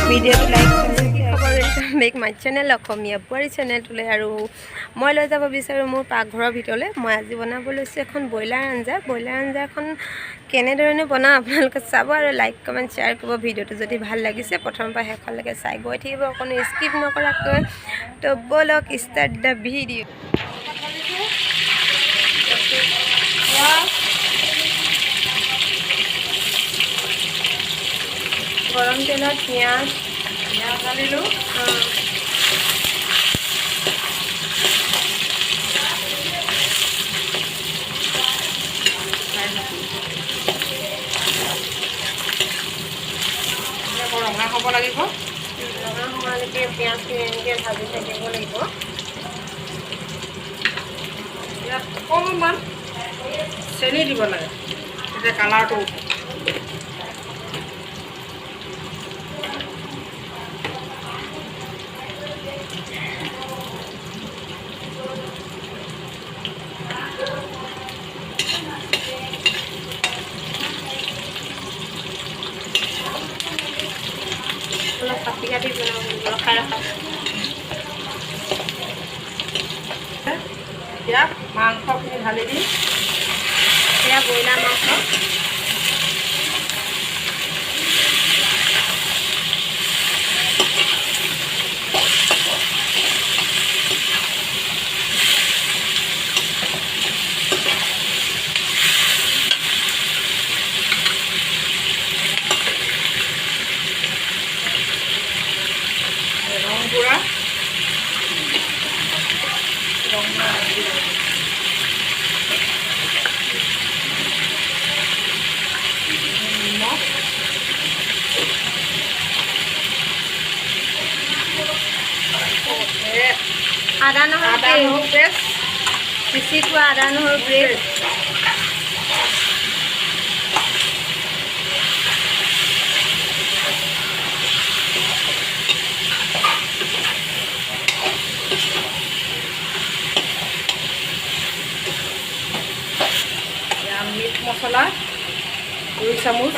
ভিডিঅ'টো like welcome back my channel Asomiya বোৱাৰী চেনেলটোলৈ। আৰু মই লৈ যাব বিচাৰোঁ মোৰ পাকঘৰৰ ভিতৰলৈ। মই আজি বনাব লৈছোঁ এখন ব্ৰইলাৰ আঞ্জা। ব্ৰইলাৰ আঞ্জাখন কেনেধৰণে বনাওঁ আপোনালোকে চাব আৰু লাইক কমেণ্ট শ্বেয়াৰ কৰিব। ভিডিঅ'টো যদি ভাল লাগিছে প্ৰথমৰ পৰা শেষলৈকে চাই গৈ থাকিব, অকণো স্কিপ নকৰাকৈ। তো ব'লক ষ্টাৰ্ট দ্য ভিডিঅ'। গৰম তেলত পিঁয়াজ ঢালিলোঁ। ৰঙা হ'ব লাগিব, ৰঙা হোৱালৈকে পিঁয়াজখিনি এনেকৈ ভাজি থাকিব লাগিব। ইয়াত অকণমান চেনি দিব লাগে, তেতিয়া কালাৰটো উঠে। অলপ কাটি কাটি ৰখাই ৰখাই। এতিয়া মাংসখিনি ঢালি দিম। এয়া ব্ৰইলাৰ মাংস। ৰং গুড়া, নিমখ, আদা নহৰু পেষ্ট, পিচি থোৱা আদা নহৰু পেষ্ট। মিট মছলা 2 চামুচ।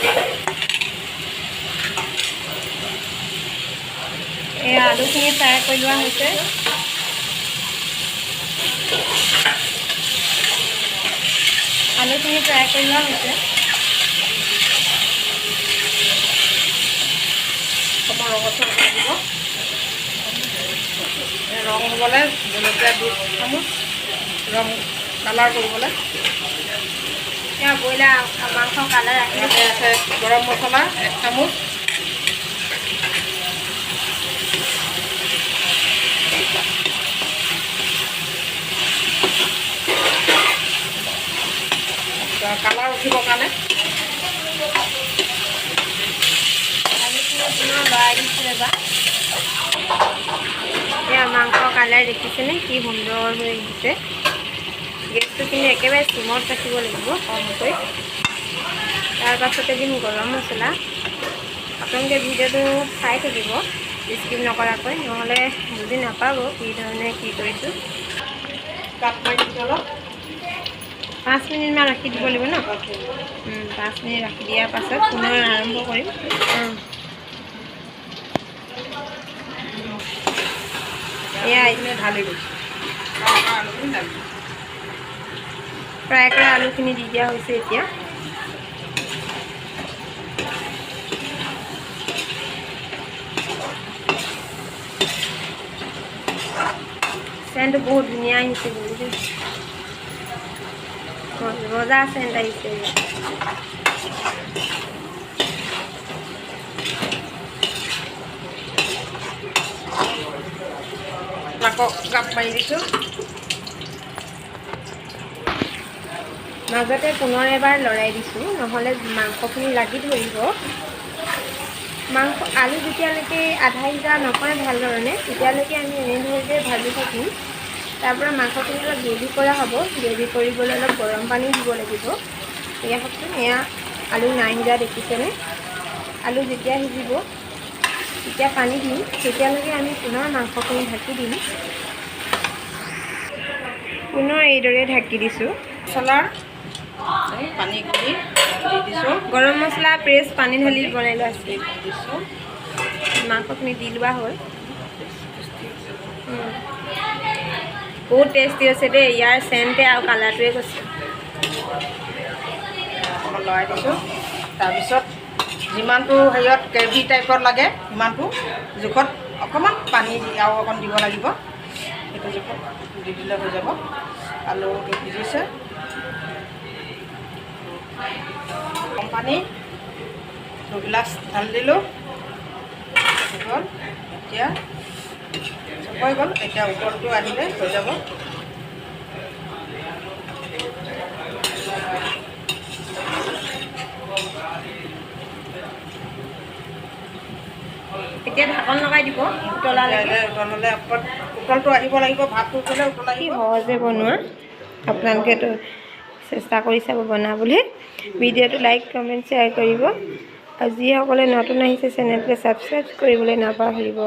এই আলুখিনি ফ্ৰাই কৰি লোৱা হৈছে। আলুখিনি ফ্ৰাই কৰি লোৱা হৈছে। অকণমান ৰঙচুৱা লাগিব। ৰং হ'বলৈ জলকীয়া 2 চামুচ, ৰং কালাৰ কৰিবলৈ। এয়া ব্ৰইলাৰ মাংস কালাৰ ইয়াতে আছে গৰম মছলা 1 চামুচ, কালাৰ উঠিবৰ কাৰণে। লৰাই দিছোঁ এবাৰ। এয়া মাংস কালাৰ দেখিছেনে কি সুন্দৰ হৈ আহিছে। গেছটো কিন্তু একেবাৰে চিমত ৰাখিব লাগিব কমকৈ। তাৰপাছতে দিম গৰম মছলা। আপোনালোকে ভিডিঅ'টো চাই থাকিব স্কিপ নকৰাকৈ, নহ'লে বুজি নাপাব কি ধৰণে কি কৰিছোঁ। কাপ মাৰি দিছোঁ অলপ। 5 মিনিটমান ৰাখি দিব লাগিব ন। 5 মিনিট ৰাখি দিয়াৰ পাছত পুনৰ আৰম্ভ কৰিম। এয়া ঢালি দিছোঁ, আলুখিনি ঢালি দিছোঁ। ফ্ৰাই কৰা আলুখিনি দি দিয়া হৈছে এতিয়া। চেণ্টটো বহুত ধুনীয়া আহিছে কিন্তু মজা চেণ্ট আহিছে। আকৌ কাপ মাৰি দিছোঁ। মাজতে পুনৰ এবাৰ লৰাই দিছোঁ, নহ'লে মাংসখিনি লাগি ধৰিব। আলু যেতিয়ালৈকে আধা সিজা নকৰে ভাল ধৰণে, তেতিয়ালৈকে আমি এনেধৰণে ভাজি থাকিম। তাৰপৰা মাংসখিনি অলপ গ্ৰেভি কৰা হ'ব। গ্ৰেভি কৰিবলৈ অলপ গৰম পানী দিব লাগিব। এয়া চাওকচোন, এয়া আলু নাই সিজা দেখিছেনে। আলু যেতিয়া সিজিব তেতিয়া পানী দিম। তেতিয়ালৈকে আমি পুনৰ মাংসখিনি ঢাকি দিম। পুনৰ এইদৰে ঢাকি দিছোঁ। মছলাৰ পানী দি দিছোঁ। গৰম মছলা পেষ্ট পানী ঢালি বনাই লোৱা আছে। দিছোঁ। মাংসখিনি দি লোৱা হ'ল। বহুত টেষ্টি হৈছে দেই, ইয়াৰ চেণ্টে আৰু কালাৰটোৱে কৈছে। অকণমান লৰাই দিছোঁ। তাৰপিছত যিমানটো হেৰিয়ত গ্ৰেভি টাইপত লাগে সিমানটো জোখত অকণমান পানী আৰু অকণ দিব লাগিব। সেইটো জোখত দি দিলে হৈ যাব। আলুটো সিজিছে, কম পানী 2 গিলাচ ঢালি দিলোঁ। হ'ল এতিয়া চব হৈ গ'ল। এতিয়া উতলটো আহিলে হৈ যাব। এতিয়া ঢাকন লগাই দিব উতলালৈকে। উতলালে উতলটো আহিব লাগিব, ভাতটো উতলে উতল আহিব। সহজে বনোৱা, আপোনালোকেতো চেষ্টা কৰি চাব বনাবলৈ। ভিডিঅ'টো লাইক কমেণ্ট শ্বেয়াৰ কৰিব আৰু যিসকলে নতুন আহিছে চেনেলটো ছাবস্ক্ৰাইব কৰিবলৈ নাপাহৰিব।